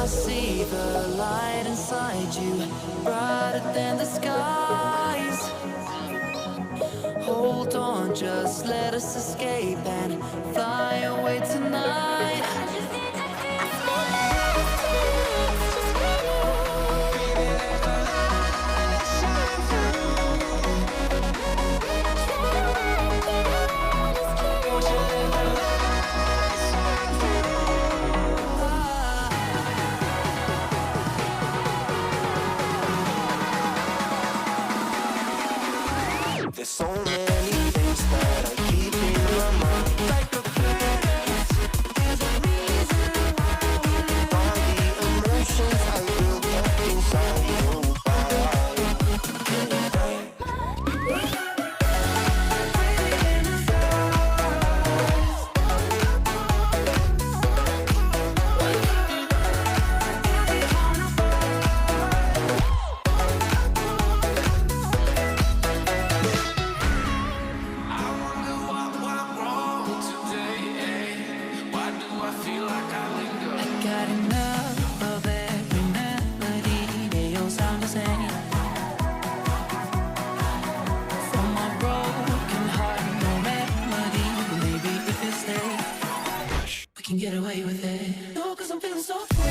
see the light inside you, brighter than the skies. Hold on, just let us escape and fly away tonight. There's so many things that I keep in my mind, like a past. There's a reason why all the emotions I built up inside you. Got enough of every melody, they all sound the same. From my broken heart, no remedy. Maybe if you stay, we can get away with it. No, 'cause I'm feeling so free.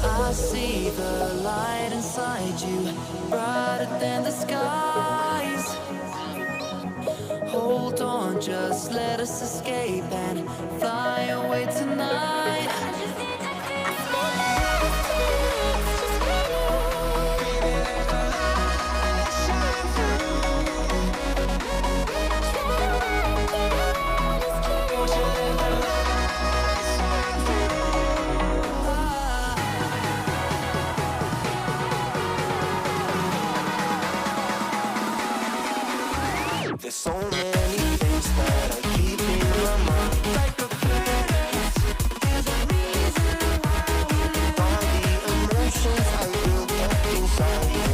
I see the light inside you, brighter than the skies. Hold on, just let us escape and fly away tonight. There's so many things that I keep in my mind, like a past. There's a reason why all the emotions I built up inside you.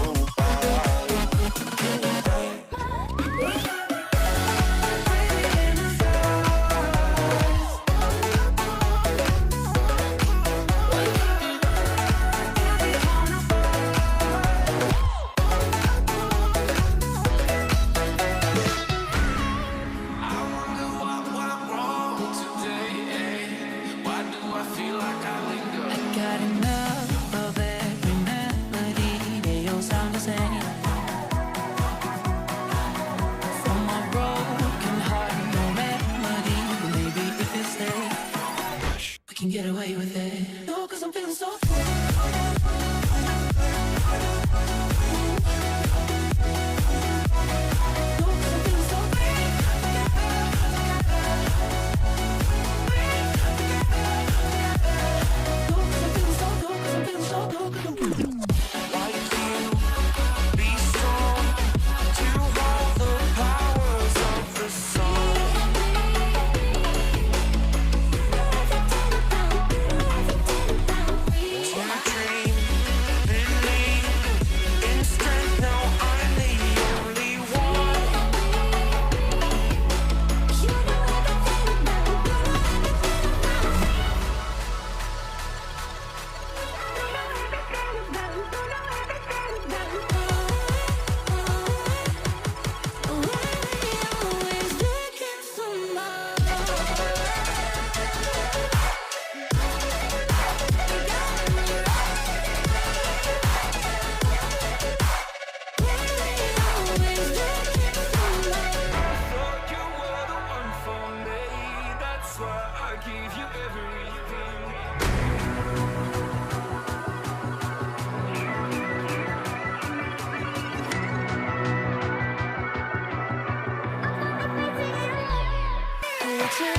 Here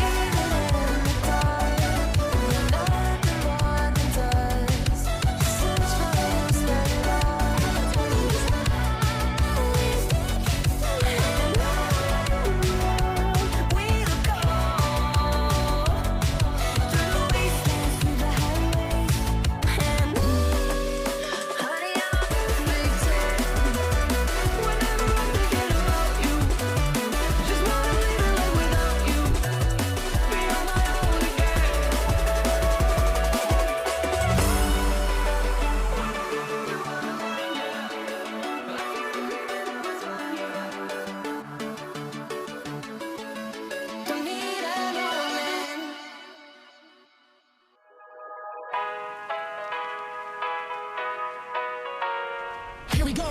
we go.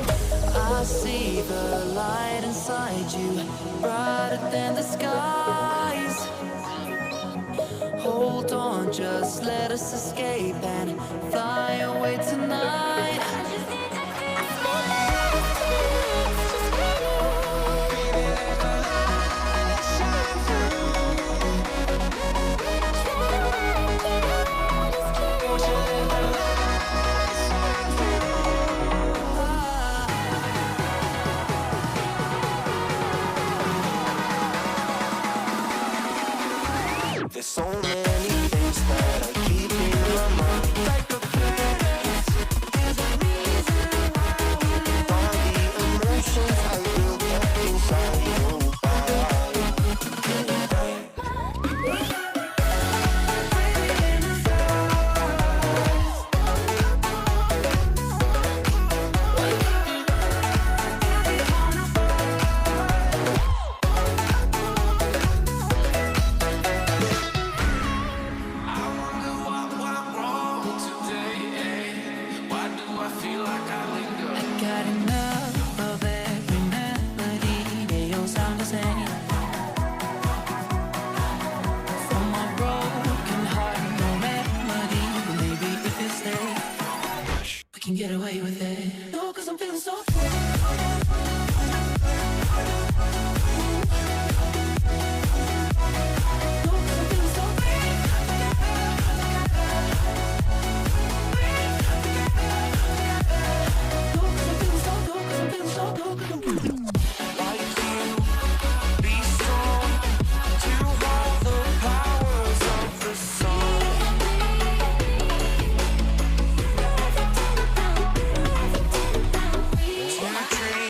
I see the light inside you, brighter than the skies. Hold on, just let us escape and fly away tonight. There's so many things that I keep in my mind. Like a planet is a reason why all the emotions I built up inside you. Got enough of every melody, they all sound the same. From my broken heart, no remedy. Maybe if you stay, we can get away with it. No, 'cause I'm feeling so free.